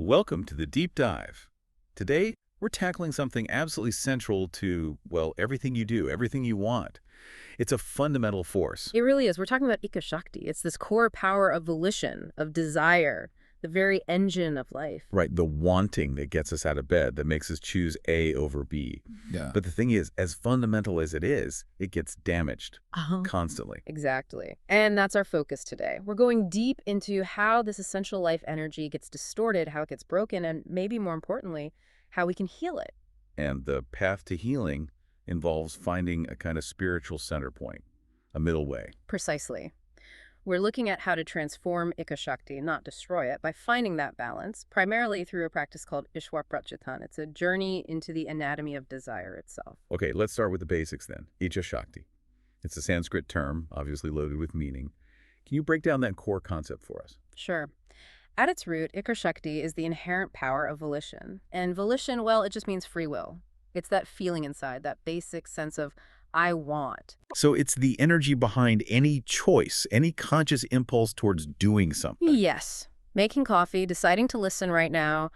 Welcome to the Deep Dive. Today, we're tackling something absolutely central to, well, everything you do, everything you want. It's a fundamental force. It really is. We're talking about Iccha Shakti. It's this core power of volition, of desire, the very engine of life. Right, the wanting that gets us out of bed, that makes us choose A over B. Yeah. But the thing is, as fundamental as it is, it gets damaged constantly. Exactly. And that's our focus today. We're going deep into how this essential life energy gets distorted, how it gets broken, and maybe more importantly, how we can heal it. And the path to healing involves finding a kind of spiritual center point, a middle way. Precisely. We're looking at how to transform Iccha Shakti, not destroy it, by finding that balance, primarily through a practice called Ishwar Prachitan. It's a journey into the anatomy of desire itself. Okay, let's start with the basics then. Iccha Shakti. It's a Sanskrit term, obviously loaded with meaning. Can you break down that core concept for us? Sure. At its root, Iccha Shakti is the inherent power of volition. And volition, well, it just means free will. It's that feeling inside, that basic sense of, I want. So it's the energy behind any choice, any conscious impulse towards doing something. Yes. Making coffee, deciding to listen right now,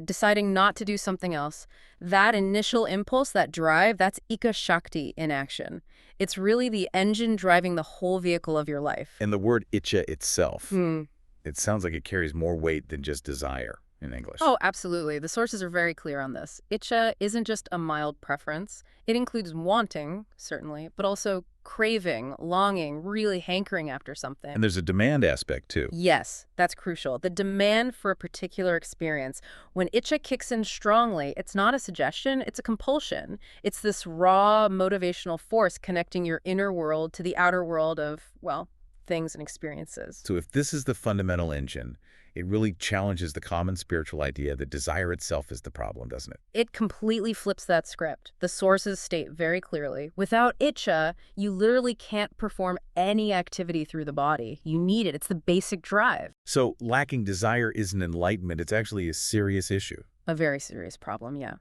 deciding not to do something else. That initial impulse, that drive, that's Iccha Shakti in action. It's really the engine driving the whole vehicle of your life. And the word Iccha itself, it sounds like it carries more weight than just desire in English. Oh, absolutely. The sources are very clear on this. Iccha isn't just a mild preference. It includes wanting, certainly, but also craving, longing, really hankering after something. And there's a demand aspect, too. Yes, that's crucial. The demand for a particular experience. When Iccha kicks in strongly, it's not a suggestion, it's a compulsion. It's this raw motivational force connecting your inner world to the outer world of, well, things and experiences. So if this is the fundamental engine, it really challenges the common spiritual idea that desire itself is the problem, doesn't it? It completely flips that script. The sources state very clearly, without Iccha, you literally can't perform any activity through the body. You need it. It's the basic drive. So lacking desire isn't enlightenment. It's actually a serious issue. A very serious problem, yeah.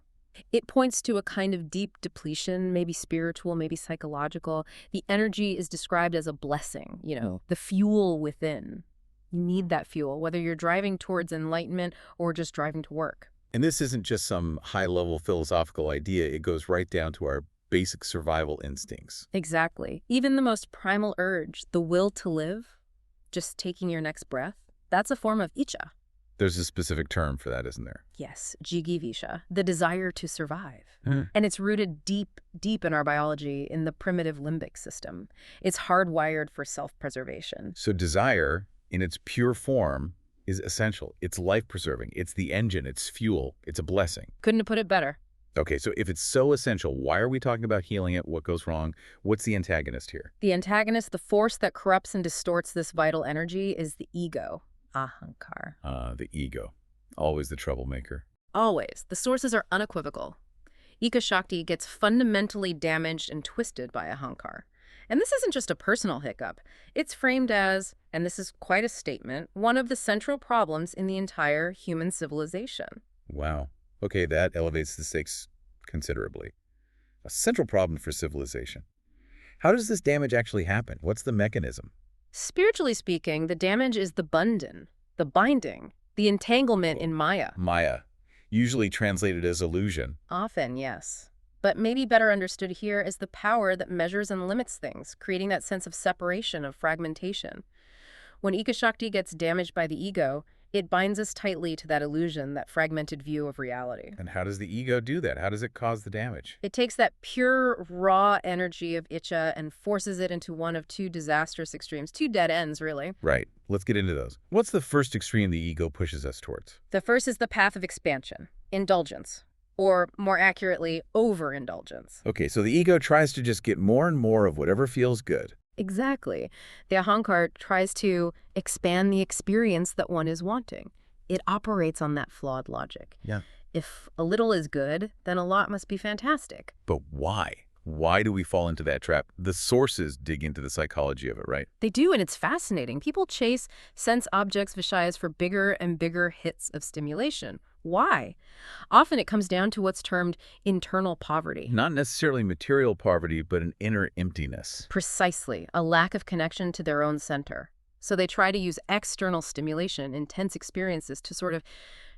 It points to a kind of deep depletion, maybe spiritual, maybe psychological. The energy is described as a blessing, the fuel within. You need that fuel, whether you're driving towards enlightenment or just driving to work. And this isn't just some high-level philosophical idea. It goes right down to our basic survival instincts. Exactly. Even the most primal urge, the will to live, just taking your next breath, that's a form of Iccha. There's a specific term for that, isn't there? Yes, jigivisha, the desire to survive. And it's rooted deep, deep in our biology, in the primitive limbic system. It's hardwired for self-preservation. So desire, in its pure form, is essential. It's life-preserving. It's the engine. It's fuel. It's a blessing. Couldn't have put it better. Okay, so if it's so essential, why are we talking about healing it? What goes wrong? What's the antagonist here? The antagonist, the force that corrupts and distorts this vital energy, is the ego. Ahankar. The ego. Always the troublemaker. Always. The sources are unequivocal. Iccha Shakti gets fundamentally damaged and twisted by Ahankar. And this isn't just a personal hiccup. It's framed as, and this is quite a statement, one of the central problems in the entire human civilization. Wow. Okay, that elevates the stakes considerably. A central problem for civilization. How does this damage actually happen? What's the mechanism? Spiritually speaking, the damage is the bandhan, the binding, the entanglement in Maya. Maya, usually translated as illusion. Often, yes. But maybe better understood here as the power that measures and limits things, creating that sense of separation, of fragmentation. When Iccha Shakti gets damaged by the ego, it binds us tightly to that illusion, that fragmented view of reality. And how does the ego do that? How does it cause the damage? It takes that pure, raw energy of Iccha and forces it into one of two disastrous extremes, two dead ends, really. Right. Let's get into those. What's the first extreme the ego pushes us towards? The first is the path of expansion, indulgence, or more accurately, overindulgence. Okay, so the ego tries to just get more and more of whatever feels good. Exactly. The Ahankar tries to expand the experience that one is wanting. It operates on that flawed logic. Yeah. If a little is good, then a lot must be fantastic. But why? Why do we fall into that trap? The sources dig into the psychology of it, right? They do, and it's fascinating. People chase sense objects, vishayas, for bigger and bigger hits of stimulation. Why? Often it comes down to what's termed internal poverty. Not necessarily material poverty, but an inner emptiness. Precisely, a lack of connection to their own center. So they try to use external stimulation, intense experiences, to sort of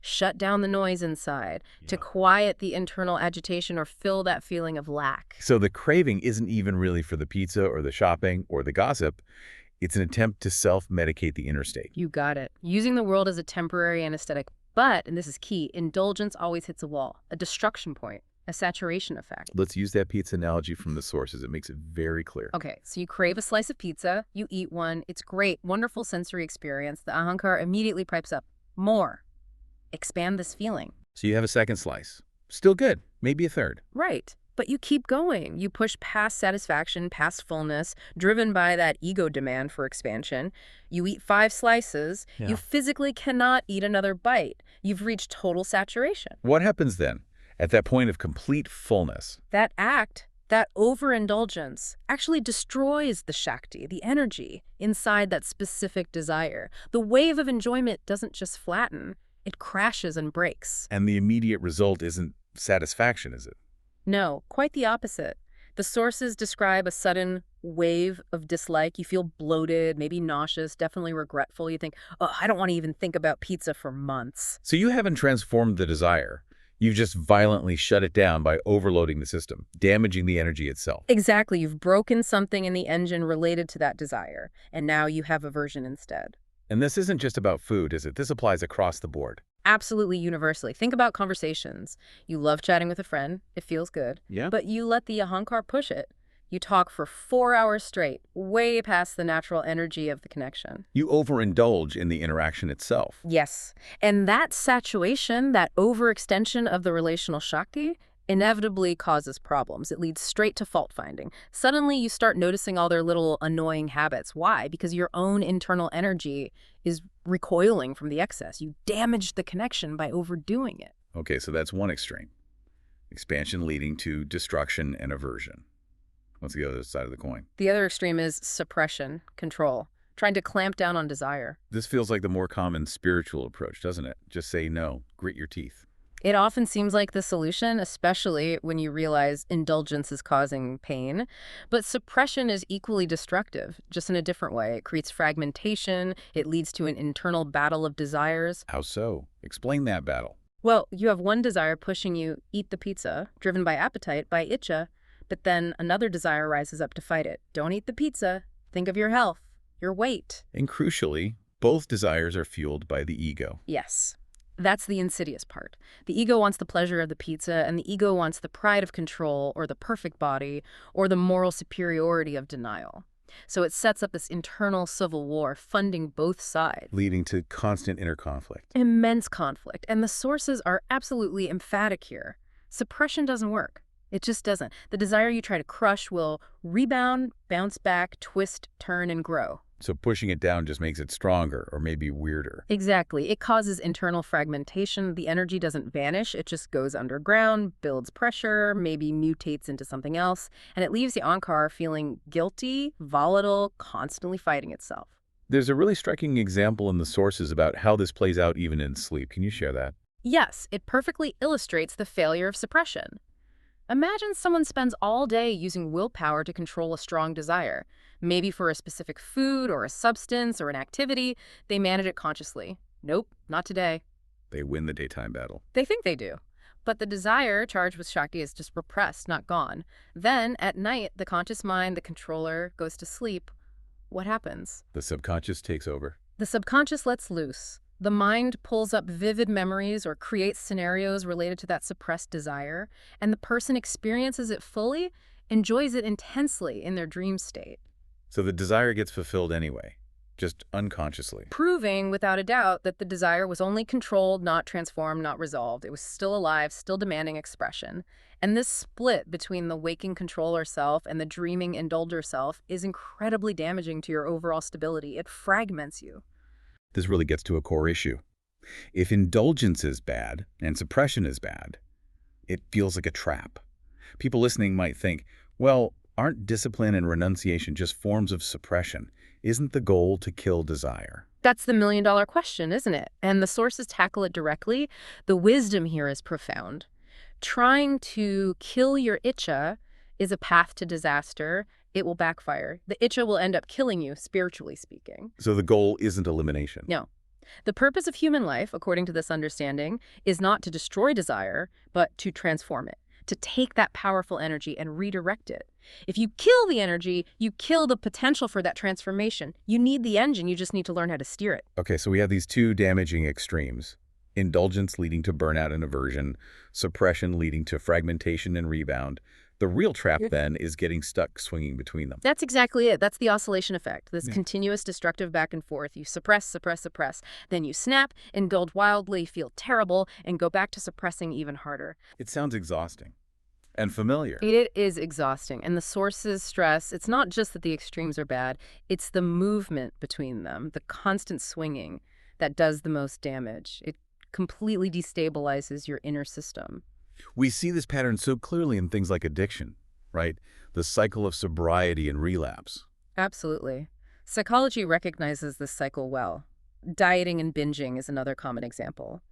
shut down the noise inside, to quiet the internal agitation or fill that feeling of lack. So the craving isn't even really for the pizza or the shopping or the gossip. It's an attempt to self-medicate the inner state. You got it. Using the world as a temporary anesthetic. But, and this is key, indulgence always hits a wall, a destruction point, a saturation effect. Let's use that pizza analogy from the sources. It makes it very clear. Okay, so you crave a slice of pizza, you eat one, it's great, wonderful sensory experience. The ahankar immediately pipes up. More. Expand this feeling. So you have a second slice. Still good. Maybe a third. Right. But you keep going. You push past satisfaction, past fullness, driven by that ego demand for expansion. You eat 5 slices. Yeah. You physically cannot eat another bite. You've reached total saturation. What happens then at that point of complete fullness? That act, that overindulgence, actually destroys the Shakti, the energy, inside that specific desire. The wave of enjoyment doesn't just flatten, it crashes and breaks. And the immediate result isn't satisfaction, is it? No, quite the opposite. The sources describe a sudden wave of dislike. You feel bloated, maybe nauseous, definitely regretful. You think, oh, I don't want to even think about pizza for months. So you haven't transformed the desire. You've just violently shut it down by overloading the system, damaging the energy itself. Exactly. You've broken something in the engine related to that desire, and now you have aversion instead. And this isn't just about food, is it? This applies across the board. Absolutely universally. Think about conversations. You love chatting with a friend. It feels good. Yeah. But you let the ahankar push it. You talk for 4 hours straight, way past the natural energy of the connection. You overindulge in the interaction itself. Yes. And that saturation, that overextension of the relational Shakti, inevitably causes problems. It leads straight to fault finding. Suddenly you start noticing all their little annoying habits. Why? Because your own internal energy is recoiling from the excess. You damaged the connection by overdoing it. Okay, so that's one extreme. Expansion leading to destruction and aversion. What's the other side of the coin? The other extreme is suppression, control, trying to clamp down on desire. This feels like the more common spiritual approach, doesn't it? Just say no, grit your teeth. It often seems like the solution, especially when you realize indulgence is causing pain. But suppression is equally destructive, just in a different way. It creates fragmentation. It leads to an internal battle of desires. How so? Explain that battle. Well, you have one desire pushing you, eat the pizza, driven by appetite, by Iccha, but then another desire rises up to fight it. Don't eat the pizza. Think of your health, your weight. And crucially, both desires are fueled by the ego. Yes. That's the insidious part. The ego wants the pleasure of the pizza, and the ego wants the pride of control, or the perfect body, or the moral superiority of denial. So it sets up this internal civil war, funding both sides. Leading to constant inner conflict. Immense conflict. And the sources are absolutely emphatic here. Suppression doesn't work. It just doesn't. The desire you try to crush will rebound, bounce back, twist, turn, and grow. So pushing it down just makes it stronger or maybe weirder. Exactly. It causes internal fragmentation. The energy doesn't vanish. It just goes underground, builds pressure, maybe mutates into something else, and it leaves the ahankar feeling guilty, volatile, constantly fighting itself. There's a really striking example in the sources about how this plays out even in sleep. Can you share that? Yes, it perfectly illustrates the failure of suppression. Imagine someone spends all day using willpower to control a strong desire. Maybe for a specific food or a substance or an activity, they manage it consciously. Nope, not today. They win the daytime battle. They think they do. But the desire charged with Shakti is just repressed, not gone. Then, at night, the conscious mind, the controller, goes to sleep. What happens? The subconscious takes over. The subconscious lets loose. The mind pulls up vivid memories or creates scenarios related to that suppressed desire, and the person experiences it fully, enjoys it intensely in their dream state. So the desire gets fulfilled anyway, just unconsciously. Proving, without a doubt, that the desire was only controlled, not transformed, not resolved. It was still alive, still demanding expression. And this split between the waking controller self and the dreaming indulger self is incredibly damaging to your overall stability. It fragments you. This really gets to a core issue. If indulgence is bad and suppression is bad, it feels like a trap. People listening might think, well, aren't discipline and renunciation just forms of suppression? Isn't the goal to kill desire? That's the million-dollar question, isn't it? And the sources tackle it directly. The wisdom here is profound. Trying to kill your Iccha is a path to disaster. It will backfire. The Iccha will end up killing you, spiritually speaking. So the goal isn't elimination. No. The purpose of human life, according to this understanding, is not to destroy desire, but to transform it, to take that powerful energy and redirect it. If you kill the energy, you kill the potential for that transformation. You need the engine, you just need to learn how to steer it. Okay, so we have these two damaging extremes. Indulgence leading to burnout and aversion, suppression leading to fragmentation and rebound. The real trap then is getting stuck swinging between them. That's exactly it. That's the oscillation effect, this Yeah. continuous destructive back and forth. You suppress, suppress, suppress. Then you snap, indulge wildly, feel terrible, and go back to suppressing even harder. It sounds exhausting and familiar. It is exhausting. And the sources stress, it's not just that the extremes are bad, it's the movement between them, the constant swinging that does the most damage. It completely destabilizes your inner system. We see this pattern so clearly in things like addiction, right? The cycle of sobriety and relapse. Absolutely. Psychology recognizes this cycle well. Dieting and binging is another common example.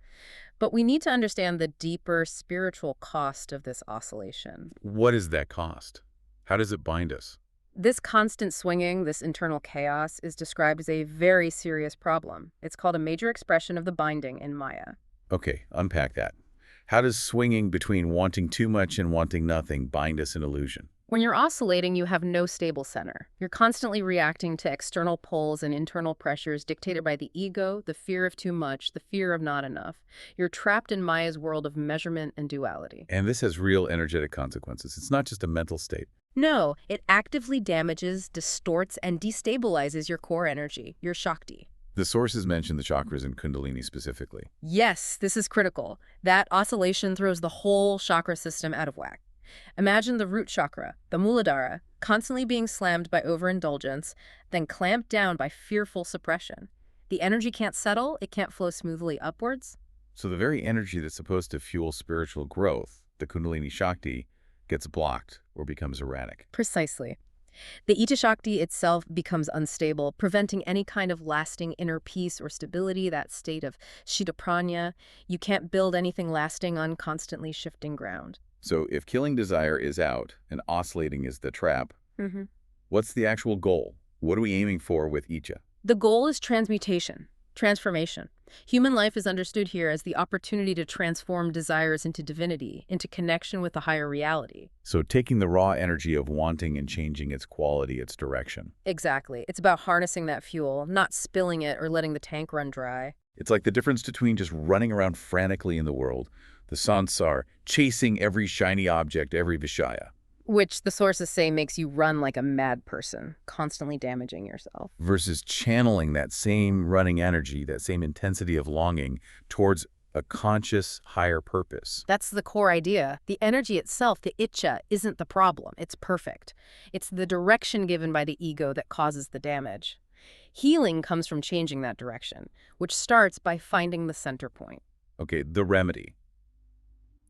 But we need to understand the deeper spiritual cost of this oscillation. What is that cost? How does it bind us? This constant swinging, this internal chaos, is described as a very serious problem. It's called a major expression of the binding in Maya. Okay, unpack that. How does swinging between wanting too much and wanting nothing bind us in illusion? When you're oscillating, you have no stable center. You're constantly reacting to external pulls and internal pressures dictated by the ego, the fear of too much, the fear of not enough. You're trapped in Maya's world of measurement and duality. And this has real energetic consequences. It's not just a mental state. No, it actively damages, distorts, and destabilizes your core energy, your Shakti. The sources mention the chakras and Kundalini specifically. Yes, this is critical. That oscillation throws the whole chakra system out of whack. Imagine the root chakra, the Muladhara, constantly being slammed by overindulgence, then clamped down by fearful suppression. The energy can't settle, it can't flow smoothly upwards. So the very energy that's supposed to fuel spiritual growth, the Kundalini Shakti, gets blocked or becomes erratic. Precisely. The Iccha Shakti itself becomes unstable, preventing any kind of lasting inner peace or stability, that state of Shitapranya. You can't build anything lasting on constantly shifting ground. So if killing desire is out and oscillating is the trap, what's the actual goal? What are we aiming for with Iccha? The goal is transmutation, transformation. Human life is understood here as the opportunity to transform desires into divinity, into connection with a higher reality. So taking the raw energy of wanting and changing its quality, its direction. Exactly. It's about harnessing that fuel, not spilling it or letting the tank run dry. It's like the difference between just running around frantically in the world, the sansar, chasing every shiny object, every vishaya, Which the sources say makes you run like a mad person, constantly damaging yourself. versus channeling that same running energy, that same intensity of longing towards a conscious higher purpose. That's the core idea. The energy itself, the Iccha, isn't the problem. It's perfect. It's the direction given by the ego that causes the damage. Healing comes from changing that direction, which starts by finding the center point. Okay, the remedy.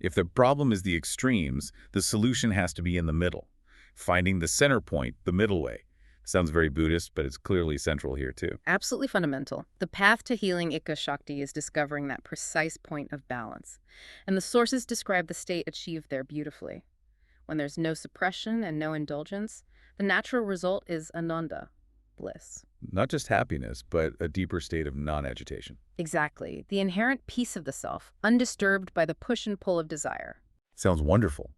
If the problem is the extremes, the solution has to be in the middle. Finding the center point, the middle way. Sounds very Buddhist, but it's clearly central here too. Absolutely fundamental. The path to healing Iccha Shakti is discovering that precise point of balance. And the sources describe the state achieved there beautifully. When there's no suppression and no indulgence, the natural result is ananda, bliss. Not just happiness, but a deeper state of non-agitation. Exactly. The inherent peace of the self, undisturbed by the push and pull of desire. Sounds wonderful.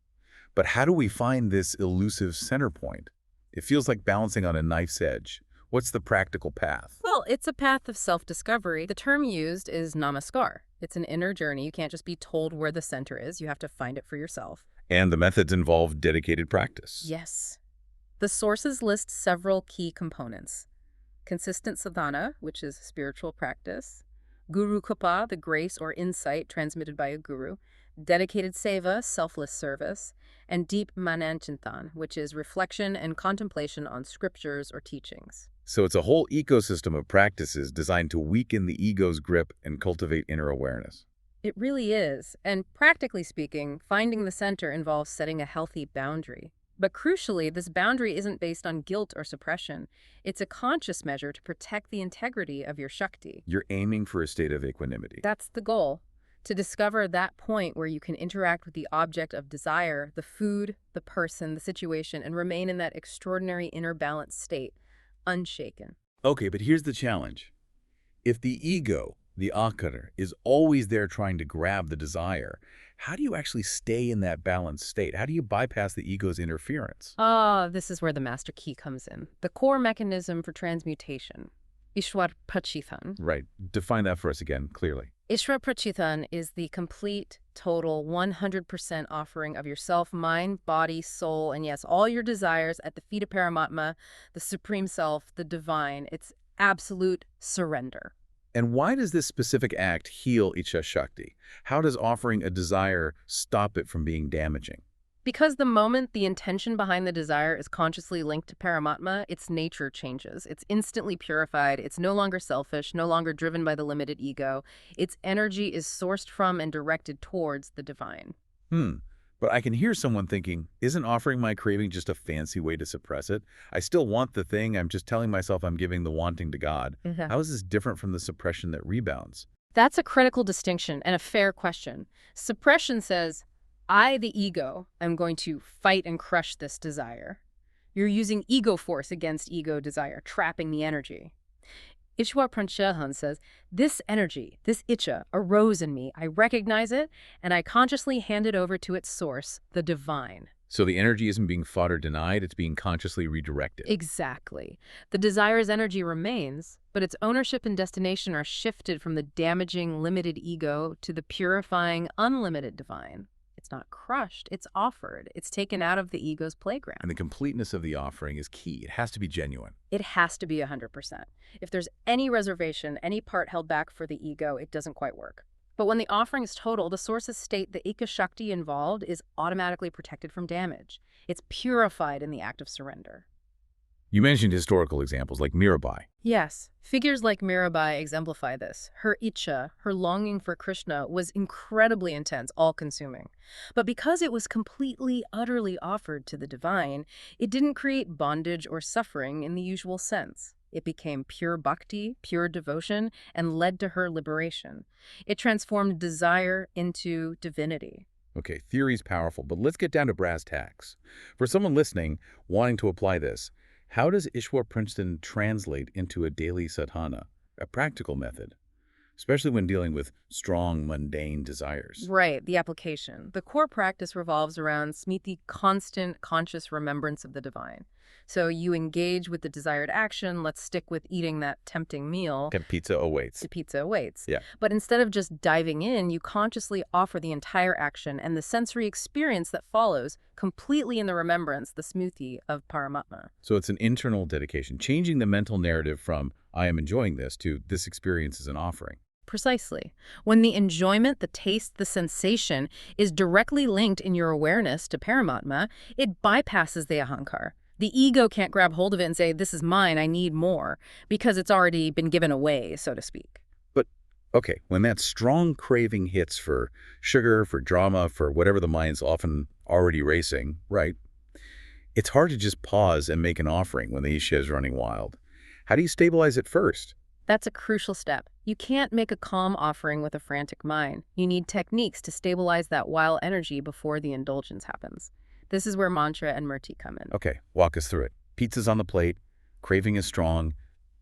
But how do we find this elusive center point? It feels like balancing on a knife's edge. What's the practical path? Well, it's a path of self-discovery. The term used is namaskar. It's an inner journey. You can't just be told where the center is. You have to find it for yourself. And the methods involve dedicated practice. Yes. The sources list several key components. Consistent sadhana, which is spiritual practice. Guru Kripa, the grace or insight transmitted by a guru. Dedicated seva, selfless service. And deep mananchintan, which is reflection and contemplation on scriptures or teachings. So it's a whole ecosystem of practices designed to weaken the ego's grip and cultivate inner awareness. It really is. And practically speaking, finding the center involves setting a healthy boundary. But crucially, this boundary isn't based on guilt or suppression. It's a conscious measure to protect the integrity of your Shakti. You're aiming for a state of equanimity. That's the goal. To discover that point where you can interact with the object of desire, the food, the person, the situation, and remain in that extraordinary inner balanced state, unshaken. Okay, but here's the challenge. If the ego, the akara, is always there trying to grab the desire, how do you actually stay in that balanced state? How do you bypass the ego's interference? Ah, this is where the master key comes in. The core mechanism for transmutation. Ishwar Prachithan. Right. Define that for us again, clearly. Ishwar Prachithan is the complete, total, 100% offering of yourself, mind, body, soul, and yes, all your desires at the feet of Paramatma, the Supreme Self, the Divine. It's absolute surrender. And why does this specific act heal Iccha Shakti? How does offering a desire stop it from being damaging? Because the moment the intention behind the desire is consciously linked to Paramatma, its nature changes. It's instantly purified. It's no longer selfish, no longer driven by the limited ego. Its energy is sourced from and directed towards the divine. But I can hear someone thinking, isn't offering my craving just a fancy way to suppress it? I still want the thing, I'm just telling myself I'm giving the wanting to God. Mhm. How is this different from the suppression that rebounds? That's a critical distinction and a fair question. Suppression says, I, the ego, am going to fight and crush this desire. You're using ego force against ego desire, trapping the energy. Ishwar Pranchahan says, this energy, this Iccha, arose in me. I recognize it, and I consciously hand it over to its source, the divine. So the energy isn't being fought or denied, it's being consciously redirected. Exactly. The desire's energy remains, but its ownership and destination are shifted from the damaging, limited ego to the purifying, unlimited divine. It's not crushed, it's offered. It's taken out of the ego's playground. And the completeness of the offering is key. It has to be genuine. It has to be 100%. If there's any reservation, any part held back for the ego, it doesn't quite work. But when the offering is total, the sources state the Iccha Shakti involved is automatically protected from damage. It's purified in the act of surrender. You mentioned historical examples like Mirabai. Yes, figures like Mirabai exemplify this. Her Iccha, her longing for Krishna, was incredibly intense, all-consuming. But because it was completely, utterly offered to the divine, it didn't create bondage or suffering in the usual sense. It became pure bhakti, pure devotion, and led to her liberation. It transformed desire into divinity. Okay, theory's powerful, but let's get down to brass tacks. For someone listening, wanting to apply this, how does Ishwar Princeton translate into a daily sadhana, a practical method, especially when dealing with strong, mundane desires? Right, the application. The core practice revolves around smriti, constant, conscious remembrance of the divine. So you engage with the desired action. Let's stick with eating that tempting meal. Okay, pizza awaits. The pizza awaits. Yeah. But instead of just diving in, you consciously offer the entire action and the sensory experience that follows completely in the remembrance, the smriti of Paramatma. So it's an internal dedication, changing the mental narrative from, I am enjoying this, to this experience is an offering. Precisely. When the enjoyment, the taste, the sensation is directly linked in your awareness to Paramatma, it bypasses the ahankar. The ego can't grab hold of it and say, this is mine, I need more, because it's already been given away, so to speak. But, okay, when that strong craving hits for sugar, for drama, for whatever the mind's often already racing, right, it's hard to just pause and make an offering when the Iccha is running wild. How do you stabilize it first? That's a crucial step. You can't make a calm offering with a frantic mind. You need techniques to stabilize that wild energy before the indulgence happens. This is where mantra and murti come in. Okay, walk us through it. Pizza's on the plate, craving is strong.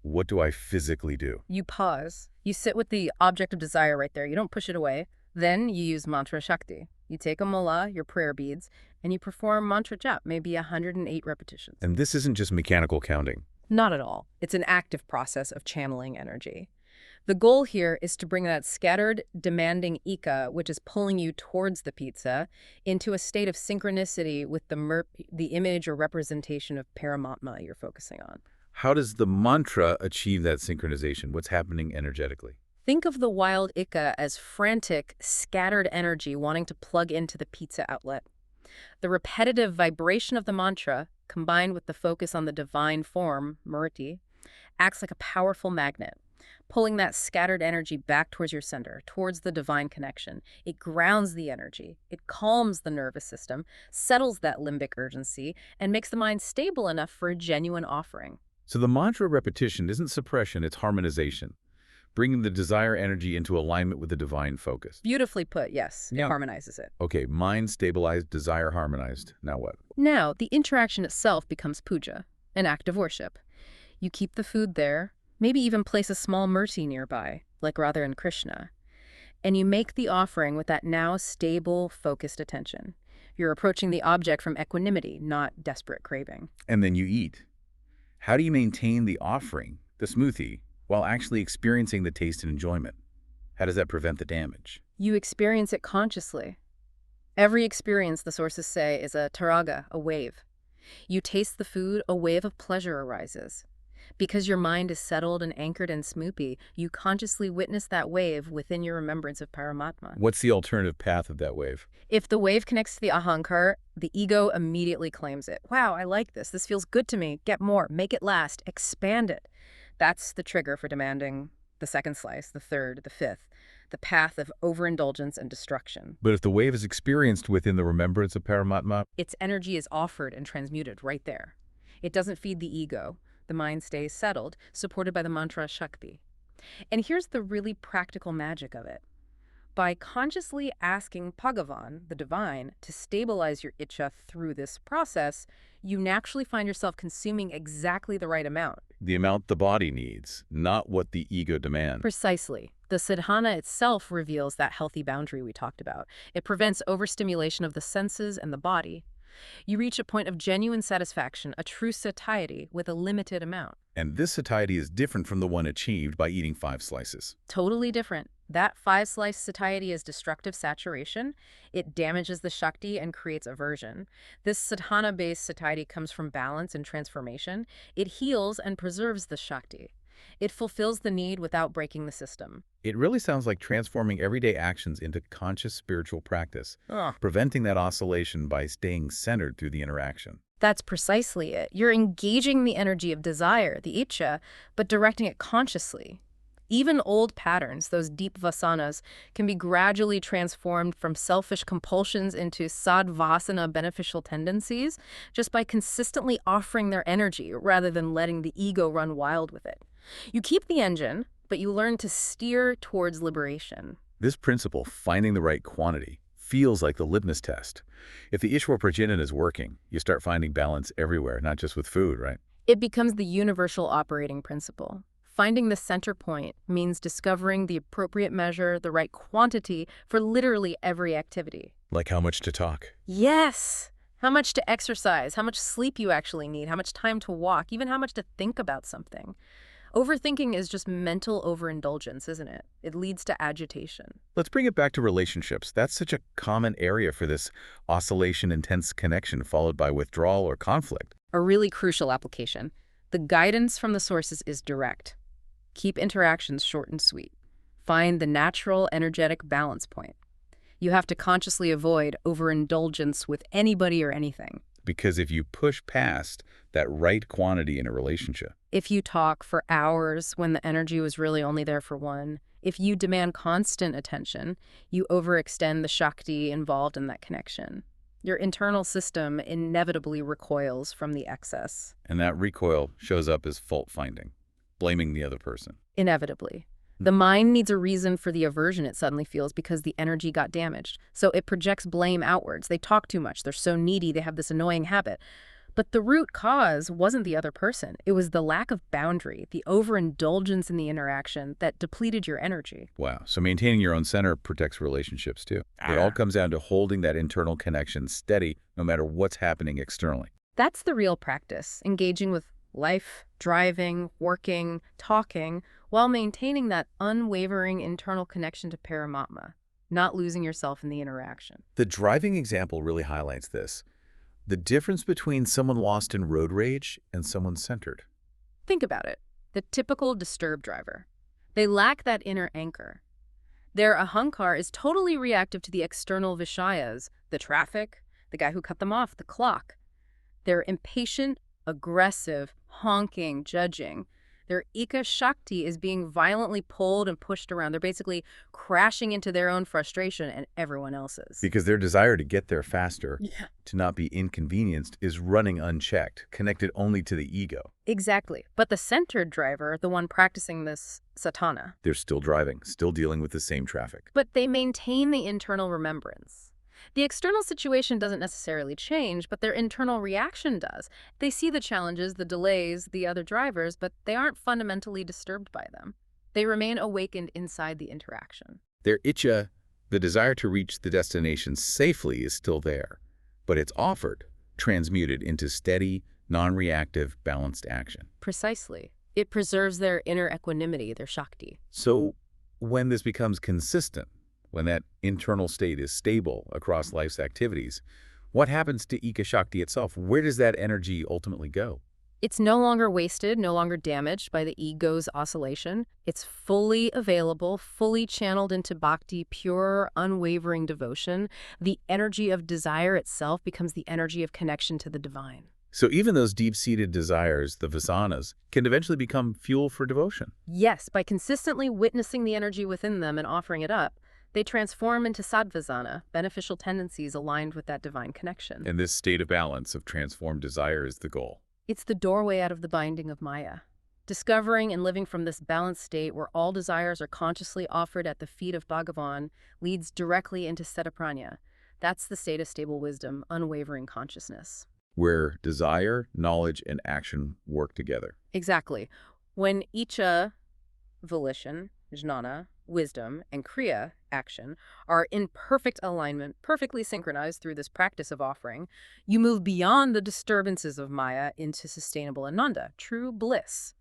What do I physically do? You pause. You sit with the object of desire right there. You don't push it away. Then you use mantra Shakti. You take a mala, your prayer beads, and you perform mantra jap, maybe 108 repetitions. And this isn't just mechanical counting. Not at all. It's an active process of channeling energy. The goal here is to bring that scattered, demanding Iccha, which is pulling you towards the pizza, into a state of synchronicity with the image or representation of Paramatma you're focusing on. How does the mantra achieve that synchronization? What's happening energetically? Think of the wild Iccha as frantic, scattered energy wanting to plug into the pizza outlet. The repetitive vibration of the mantra, combined with the focus on the divine form, murti, acts like a powerful magnet, pulling that scattered energy back towards your center, towards the divine connection. It grounds the energy, it calms the nervous system, settles that limbic urgency, and makes the mind stable enough for a genuine offering. So the mantra repetition isn't suppression, it's harmonization, bringing the desire energy into alignment with the divine focus. Beautifully put, yes. Yeah. It harmonizes it. Okay, mind stabilized, desire harmonized. Now what? Now, the interaction itself becomes puja, an act of worship. You keep the food there, Maybe even place a small murti nearby, like Radha and Krishna. And you make the offering with that now stable, focused attention. You're approaching the object from equanimity, not desperate craving. And then you eat. How do you maintain the offering, the smoothie, while actually experiencing the taste and enjoyment? How does that prevent the damage? You experience it consciously. Every experience, the sources say, is a taraga, a wave. You taste the food, a wave of pleasure arises. Because your mind is settled and anchored in smoothie, you consciously witness that wave within your remembrance of Paramatma. What's the alternative path of that wave? If the wave connects to the ahankar, the ego immediately claims it. Wow, I like this. This feels good to me. Get more. Make it last. Expand it. That's the trigger for demanding the second slice, the third, the fifth, the path of overindulgence and destruction. But if the wave is experienced within the remembrance of Paramatma, Its energy is offered and transmuted right there. It doesn't feed the ego. The mind stays settled, supported by the mantra Shakti. And here's the really practical magic of it. By consciously asking Bhagavan, the divine, to stabilize your Iccha through this process, you naturally find yourself consuming exactly the right amount. the amount the body needs, not what the ego demands. Precisely. The sadhana itself reveals that healthy boundary we talked about. It prevents overstimulation of the senses and the body. You reach a point of genuine satisfaction, a true satiety with a limited amount. And this satiety is different from the one achieved by eating 5 slices. Totally different. That 5-slice satiety is destructive saturation. It damages the Shakti and creates aversion. This sadhana-based satiety comes from balance and transformation. It heals and preserves the Shakti. It fulfills the need without breaking the system. It really sounds like transforming everyday actions into conscious spiritual practice, preventing that oscillation by staying centered through the interaction. That's precisely it. You're engaging the energy of desire, the Iccha, but directing it consciously. Even old patterns, those deep vasanas, can be gradually transformed from selfish compulsions into sadvasana beneficial tendencies just by consistently offering their energy rather than letting the ego run wild with it. You keep the engine, but you learn to steer towards liberation. This principle, finding the right quantity, feels like the litmus test. If the Ishwar Prajinan is working, you start finding balance everywhere, not just with food, right? It becomes the universal operating principle. Finding the center point means discovering the appropriate measure, the right quantity for literally every activity. Like how much to talk. Yes! How much to exercise, how much sleep you actually need, how much time to walk, even how much to think about something. Overthinking is just mental overindulgence, isn't it? It leads to agitation. Let's bring it back to relationships. That's such a common area for this oscillation, intense connection followed by withdrawal or conflict. A really crucial application. The guidance from the sources is direct. Keep interactions short and sweet. Find the natural, energetic balance point. You have to consciously avoid overindulgence with anybody or anything. Because if you push past that right quantity in a relationship, If you talk for hours when the energy was really only there for one, if you demand constant attention, you overextend the Shakti involved in that connection. Your internal system inevitably recoils from the excess. and that recoil shows up as fault-finding, blaming the other person. Inevitably. The mind needs a reason for the aversion it suddenly feels because the energy got damaged. So it projects blame outwards. They talk too much. They're so needy. They have this annoying habit. But the root cause wasn't the other person. It was the lack of boundary, the overindulgence in the interaction that depleted your energy. Wow. So maintaining your own center protects relationships too. It all comes down to holding that internal connection steady no matter what's happening externally. That's the real practice, engaging with life, driving, working, talking, while maintaining that unwavering internal connection to Paramatma, not losing yourself in the interaction. The driving example really highlights this. The difference between someone lost in road rage and someone centered. Think about it. The typical disturbed driver. They lack that inner anchor. Their ahankar is totally reactive to the external vishayas, the traffic, the guy who cut them off, the clock. They're impatient, aggressive, honking, judging. Their Iccha Shakti is being violently pulled and pushed around. They're basically crashing into their own frustration and everyone else's. Because their desire to get there faster, to not be inconvenienced, is running unchecked, connected only to the ego. Exactly. But the centered driver, the one practicing this satana, They're still driving, still dealing with the same traffic. but they maintain the internal remembrance. The external situation doesn't necessarily change, but their internal reaction does. They see the challenges, the delays, the other drivers, but they aren't fundamentally disturbed by them. They remain awakened inside the interaction. Their Iccha, the desire to reach the destination safely, is still there, but it's offered, transmuted into steady, non-reactive, balanced action. Precisely. It preserves their inner equanimity, their Shakti. So when this becomes consistent, when that internal state is stable across life's activities, what happens to Iccha Shakti itself? Where does that energy ultimately go? It's no longer wasted, no longer damaged by the ego's oscillation. It's fully available, fully channeled into bhakti, pure, unwavering devotion. The energy of desire itself becomes the energy of connection to the divine. So even those deep-seated desires, the vasanas, can eventually become fuel for devotion. Yes, by consistently witnessing the energy within them and offering it up, they transform into sadvasana, beneficial tendencies aligned with that divine connection. And this state of balance of transformed desire is the goal. It's the doorway out of the binding of Maya. Discovering and living from this balanced state where all desires are consciously offered at the feet of Bhagavan leads directly into Sthitaprajna. That's the state of stable wisdom, unwavering consciousness. Where desire, knowledge, and action work together. Exactly. When Iccha, volition, jnana, wisdom, and kriya, action, are in perfect alignment, perfectly synchronized through this practice of offering, you move beyond the disturbances of Maya into sustainable ananda, true bliss.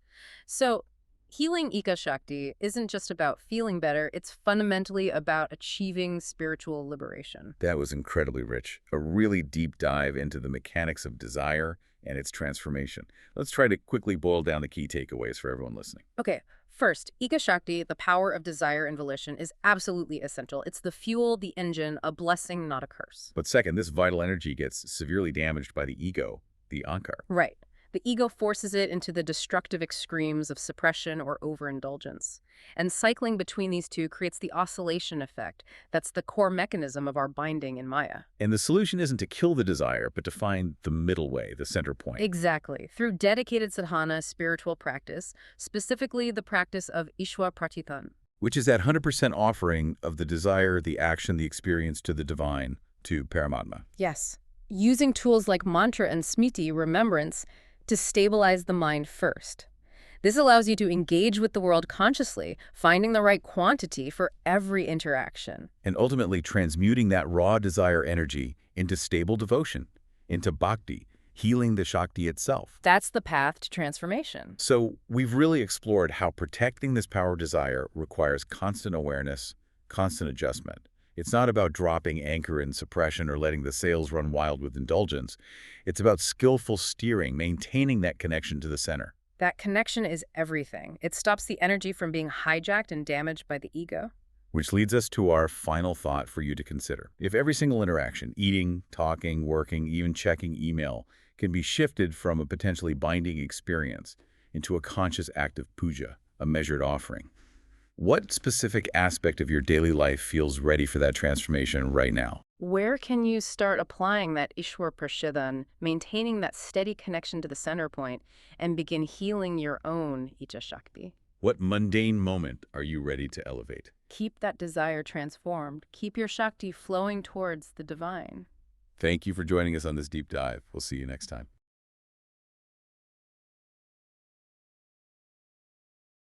So, healing Iccha Shakti isn't just about feeling better, it's fundamentally about achieving spiritual liberation. That was incredibly rich. A really deep dive into the mechanics of desire and its transformation. Let's try to quickly boil down the key takeaways for everyone listening. Okay, first, Iccha Shakti, the power of desire and volition, is absolutely essential. It's the fuel, the engine, a blessing, not a curse. But second, this vital energy gets severely damaged by the ego, the ankar. Right. The ego forces it into the destructive extremes of suppression or overindulgence. And cycling between these two creates the oscillation effect. That's the core mechanism of our binding in Maya. And the solution isn't to kill the desire, but to find the middle way, the center point. Exactly. Through dedicated sadhana, spiritual practice, specifically the practice of Ishwa Pratitan. Which is that 100% offering of the desire, the action, the experience to the divine, to Paramatma. Yes. Using tools like mantra and smriti, remembrance, to stabilize the mind first. This allows you to engage with the world consciously, finding the right quantity for every interaction. And ultimately transmuting that raw desire energy into stable devotion, into bhakti, healing the Shakti itself. That's the path to transformation. So we've really explored how protecting this power of desire requires constant awareness, constant adjustment. It's not about dropping anchor in suppression or letting the sails run wild with indulgence. It's about skillful steering, maintaining that connection to the center. That connection is everything. It stops the energy from being hijacked and damaged by the ego. Which leads us to our final thought for you to consider. If every single interaction, eating, talking, working, even checking email, can be shifted from a potentially binding experience into a conscious act of puja, a measured offering, what specific aspect of your daily life feels ready for that transformation right now? Where can you start applying that Ishwar Prashidan, maintaining that steady connection to the center point, and begin healing your own Iccha Shakti? What mundane moment are you ready to elevate? Keep that desire transformed. Keep your Shakti flowing towards the divine. Thank you for joining us on this deep dive. We'll see you next time.